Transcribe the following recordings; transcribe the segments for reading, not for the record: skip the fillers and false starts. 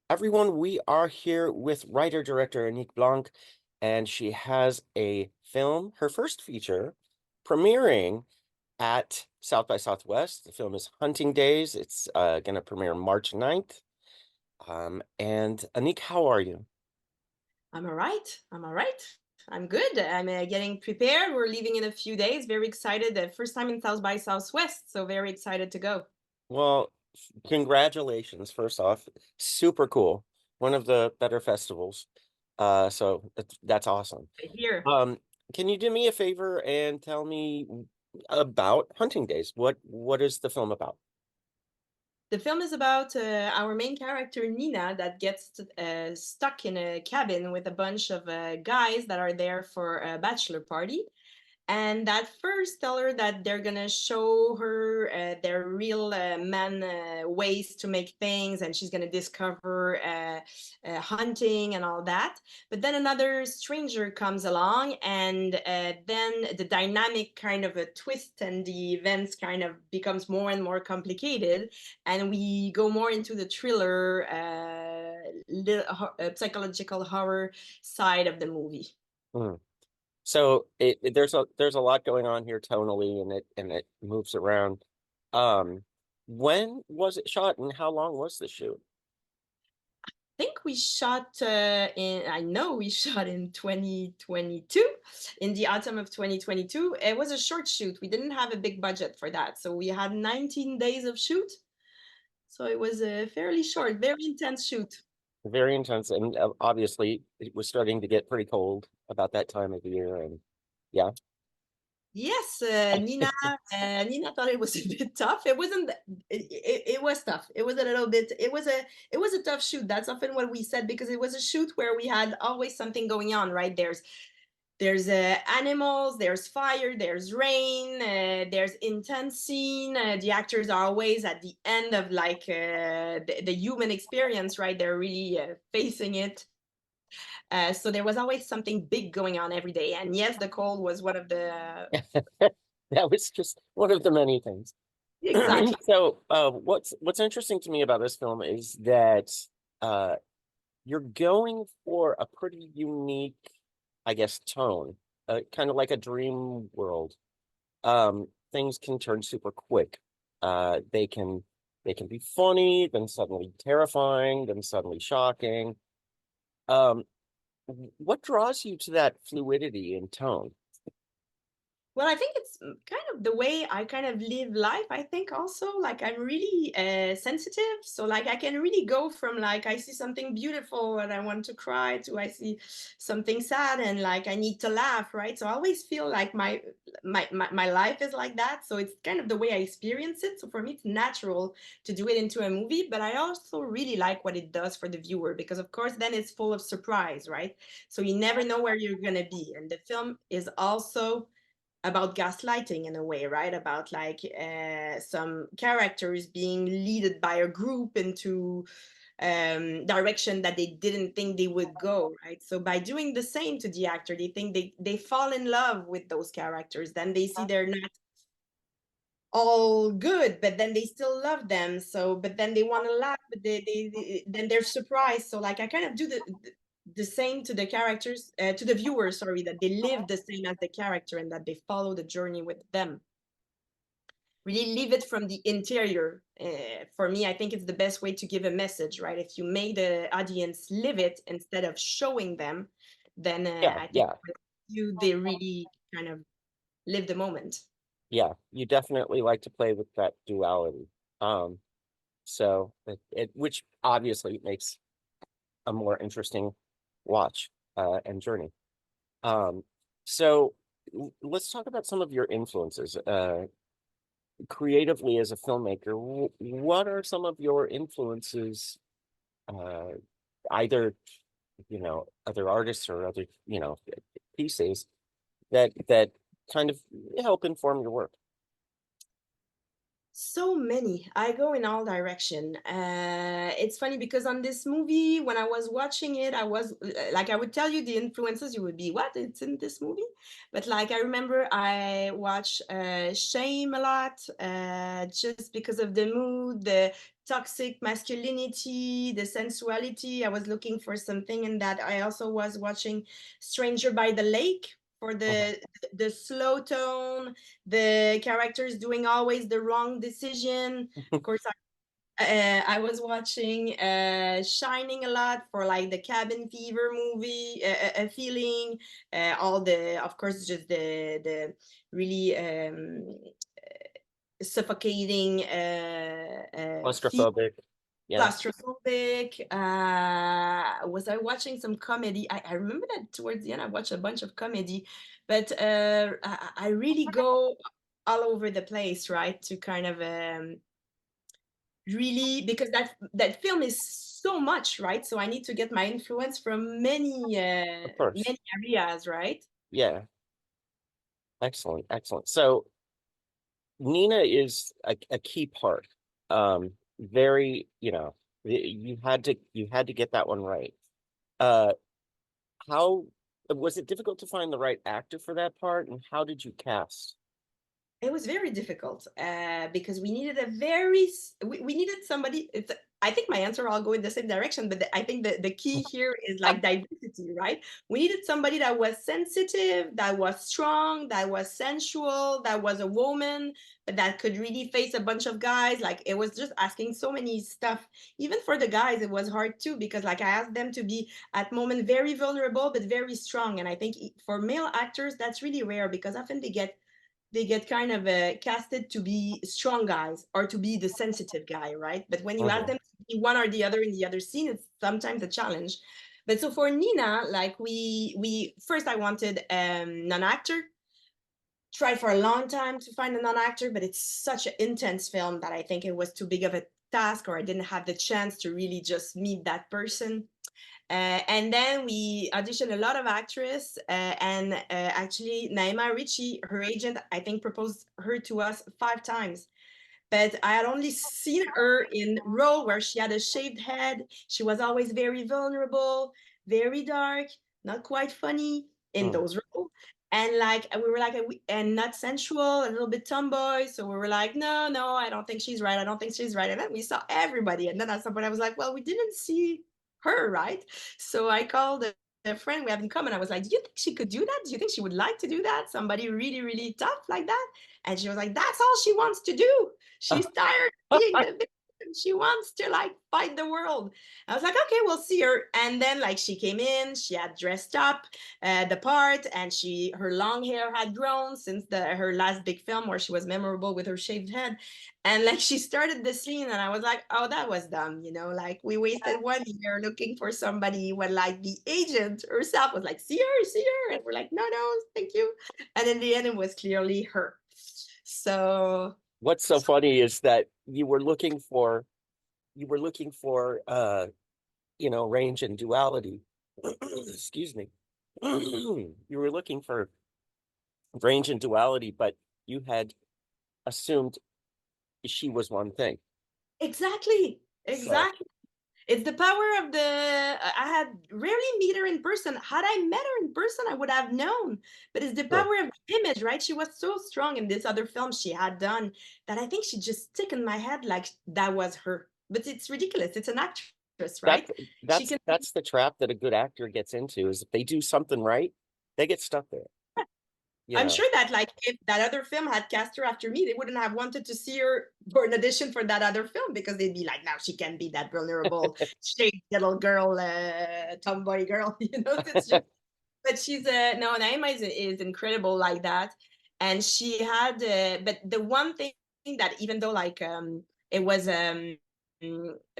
Everyone, we are here with writer-director Annick Blanc, and she has a film, her first feature, premiering at South by Southwest. The film is Hunting Daze. It's going to premiere March 9th. And Annick, how are you? I'm all right. I'm all right. I'm good. I'm getting prepared. We're leaving in a few days. Very excited. The first time in South by Southwest, so very excited to go. Well, congratulations, first off. Super cool. One of the better festivals. So that's awesome. Here, Um, can you do me a favor and tell me about Hunting Days? What is the film about? the film is about our main character Nina that gets stuck in a cabin with a bunch of guys that are there for a bachelor party. And that first tell her that they're gonna show her their real man ways to make things, and she's gonna discover hunting and all that. But then another stranger comes along, and then the dynamic kind of a twist, and the events kind of becomes more and more complicated, and we go more into the thriller, psychological horror side of the movie. Hmm. So there's a lot going on here tonally, and it moves around. Um, when was it shot, and how long was the shoot? Think we shot I know we shot in 2022, in the autumn of 2022. It was a short shoot. We didn't have a big budget for that. So we had 19 days of shoot. So it was a fairly short, very intense shoot. Very intense, and obviously it was starting to get pretty cold about that time of the year, and yeah. Yes, Nina thought it was a bit tough. It wasn't. It was tough. It was a little bit. It was a tough shoot. That's often what we said because it was a shoot where we had always something going on. Right, there's animals, there's fire, there's rain, there's intense scene. The actors are always at the end of like the human experience, right? They're really facing it. So there was always something big going on every day. And yes, the cold was one of the That was just one of the many things. exactly. So, what's interesting to me about this film is that uh, you're going for a pretty unique, I guess, tone, kind of like a dream world. Things can turn super quick. They can be funny, then suddenly terrifying, then suddenly shocking. Um, what draws you to that fluidity in tone? Well, I think it's kind of the way I kind of live life. I think also like I'm really sensitive, so like I can really go from like I see something beautiful and I want to cry to I see something sad and like I need to laugh, right? So I always feel like my life is like that. So it's kind of the way I experience it. So for me, it's natural to do it into a movie, but I also really like what it does for the viewer because of course then it's full of surprise, right? So you never know where you're gonna be, and the film is also about gaslighting in a way, right? About like some characters being led by a group into direction that they didn't think they would go, right? So by doing the same to the actor, they think they fall in love with those characters. Then they see they're not all good, but then they still love them. So, but then they want to laugh, but then they're surprised. So, like, I kind of do the same to the characters, to the viewers, sorry, that they live the same as the character and that they follow the journey with them. Really live it from the interior. For me, I think it's the best way to give a message, right? If you make the audience live it instead of showing them, then Yeah, I think yeah, you they really kind of live the moment. yeah. You definitely like to play with that duality. Um, so which obviously makes a more interesting watch and journey. Um, so let's talk about some of your influences. Creatively as a filmmaker, what are some of your influences, uh, either, other artists or other, pieces that kind of help inform your work? So many. I go in all direction. It's funny because on this movie, when I was watching it, I was like, I would tell you the influences, you would be, what? It's in this movie? But like, I remember I watched Shame a lot, just because of the mood, the toxic masculinity, the sensuality. I was looking for something in that. I also was watching Stranger by the Lake for Mhm. the slow tone, the characters doing always the wrong decision. Of course, I was watching Shining a lot for like the cabin fever movie feeling. All the, of course, just the really suffocating feel, Claustrophobic. Yeah, claustrophobic. Was I watching some comedy? I remember that towards the end I watched a bunch of comedy, but I really go all over the place, right? To kind of really, because that film is so much, right? So I need to get my influence from of course. many areas, right? Yeah, excellent, excellent. So Nina is a key part. Very, you had to get that one right. Uh, how was it difficult to find the right actor for that part, and how did you cast? It was very difficult because we needed we needed somebody. I think my answer all go in the same direction, but I think the key here is like diversity, right? We needed somebody that was sensitive, that was strong, that was sensual, that was a woman, but that could really face a bunch of guys. Like it was just asking so many stuff. Even for the guys, it was hard too because like I asked them to be at moment very vulnerable but very strong, and I think for male actors that's really rare because often they get kind of casted to be strong guys or to be the sensitive guy, right? But when you ask Mhm. them to be one or the other in the other scene, it's sometimes a challenge. But so for Nina, like we first I wanted non-actor. Tried for a long time to find a non-actor, but it's such an intense film that I think it was too big of a task, or I didn't have the chance to really just meet that person. And then we auditioned a lot of actresses, and actually Naima Ricci, her agent, I think proposed her to us 5 times. But I had only seen her in role where she had a shaved head. She was always very vulnerable, very dark, not quite funny in Mm. those roles. And like we were like, and not sensual, a little bit tomboy. So we were like, no, no, I don't think she's right. I don't think she's right. And then we saw everybody. And then at some point I was like, well, we didn't see her, right? So I called a friend we have in common. I was like, do you think she could do that? Do you think she would like to do that? Somebody really, really tough like that? And she was like, that's all she wants to do. She's tired of being the victim. She wants to like fight the world. I was like, okay, we'll see her. And then like she came in, she had dressed up the part, and her long hair had grown since her last big film where she was memorable with her shaved head. And like she started the scene, and I was like, oh, that was dumb, like we wasted 1 year looking for somebody when like the agent herself was like, see her, and we're like, no, no, thank you. And in the end, it was clearly her. So What's so funny is that you were looking for range and duality. Excuse me. You were looking for range and duality, but you had assumed she was one thing. exactly, So exactly. It's the power of the. I had rarely meet her in person. Had I met her in person, I would have known. But it's the sure. power of the image, right? She was so strong in this other film she had done that I think she just stick in my head like that was her. But it's ridiculous. It's an actress, right? That's She that's can. that's the trap that a good actor gets into is if they do something right, they get stuck there. You I'm know. sure that like if that other film had cast her after me, they wouldn't have wanted to see her for an audition for that other film because they'd be like, "Now she can be that vulnerable, straight little girl, tomboy girl." It's just. But she's no, Naima is incredible like that, and she had. But the one thing that even though like it was the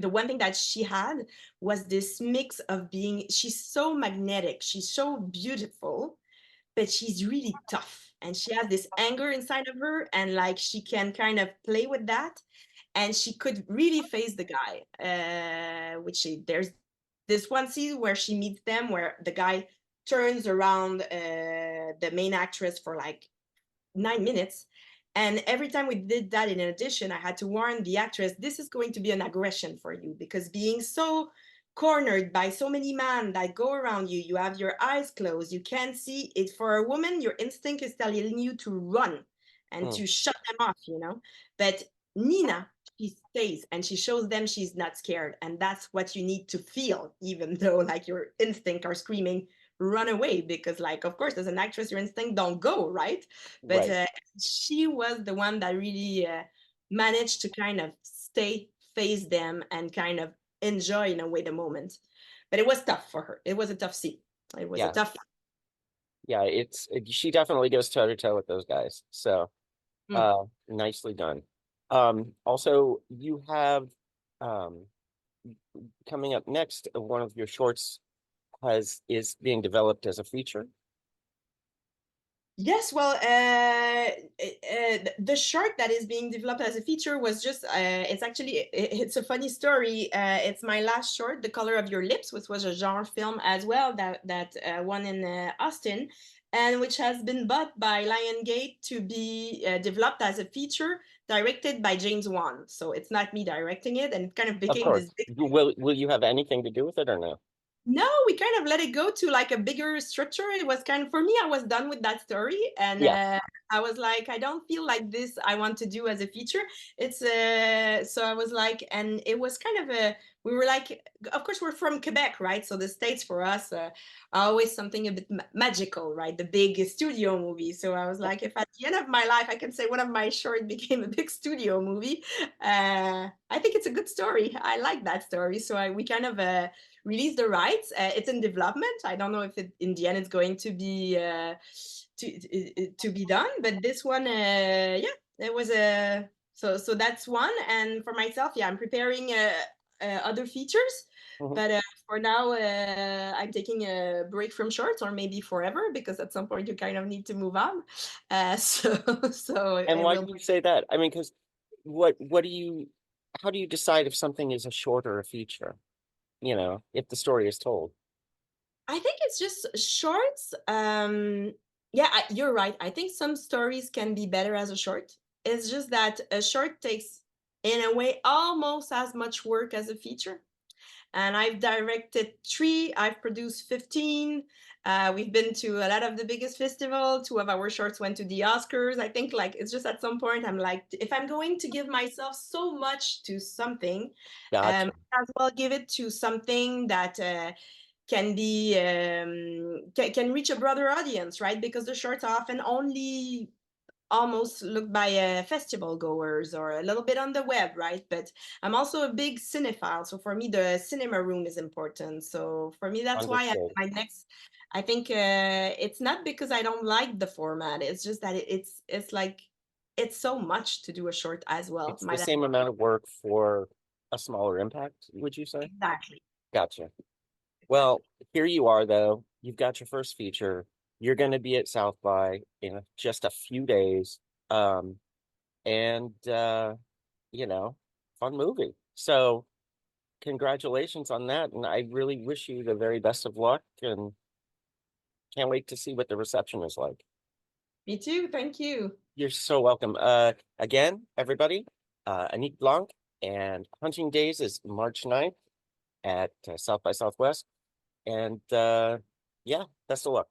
one thing that she had was this mix of being. She's so magnetic. She's so beautiful, but she's really tough, and she has this anger inside of her, and like she can kind of play with that, and she could really face the guy, there's this one scene where she meets them where the guy turns around the main actress for like 9 minutes, And every time we did that in an audition, I had to warn the actress, this is going to be an aggression for you, because being so cornered by so many men that go around you, you have your eyes closed, you can't see it. For a woman, your instinct is telling you to run and Mm, to shut them off, you know. But Nina, she stays and she shows them she's not scared. And that's what you need to feel, even though like your instinct are screaming, run away, because like, of course, as an actress, your instinct don't go, right? But right. she was the one that really managed to kind of stay, face them, and kind of enjoy in a way the moment. But it was tough for her. It was a tough scene. It was a Yeah. tough. Yeah. She definitely goes toe to toe with those guys. So Mm. nicely done. Also you have um coming up next, one of your shorts is being developed as a feature. Yes, well, the short that is being developed as a feature was just, it's actually, it's a funny story. It's my last short, The Color of Your Lips, which was a genre film as well, that won in Austin, and which has been bought by Lionsgate to be developed as a feature directed by James Wan. So it's not me directing it, and it kind of Of became course. this big. Will you have anything to do with it or no? No, we kind of let it go to like a bigger structure. It was kind of, for me, I was done with that story. And Yeah. I was like, I don't feel like this I want to do as a feature. It's so I was like, and it was kind of a, we were like, of course, we're from Quebec, right? So the States for us are always something a bit magical, right? The big studio movie. So I was like, if at the end of my life, I can say one of my short became a big studio movie, I think it's a good story. I like that story. So we kind of, release the rights. It's in development. I don't know if it, in the end it's going to be to be done, but this one, yeah, it was a so that's one. And for myself, yeah, I'm preparing other features, Mhm. but for now, I'm taking a break from shorts, or maybe forever, because at some point you kind of need to move on. So so And it why will. do you say that? I mean, because what do you how do you decide if something is a short or a feature? If the story is told. I think it's just shorts. Yeah, you're right. I think some stories can be better as a short. It's just that a short takes, in a way, almost as much work as a feature. And I've directed 3, I've produced 15. We've been to a lot of the biggest festival. 2 of our shorts went to the Oscars. I think like it's just at some point I'm like, if I'm going to give myself so much to something, Gotcha. as well give it to something that can be can reach a broader audience, right? Because the shorts are often only almost looked by festival goers or a little bit on the web, right? But I'm also a big cinephile, so for me the cinema room is important. So for me that's why Understood. my next, I think it's not because I don't like the format, it's just that it's like it's so much to do a short as well. It's the Might have. same amount of work for a smaller impact, would you say? Exactly. Gotcha. Well, here you are though. You've got your first feature. You're going to be at South by in just a few days. Um, and you know, fun movie. So congratulations on that. And I really wish you the very best of luck and can't wait to see what the reception is like. Me too, thank you. You're so welcome. Again, everybody, Annick Blanc and Hunting Days is March 9th at South by Southwest. And yeah, best of luck.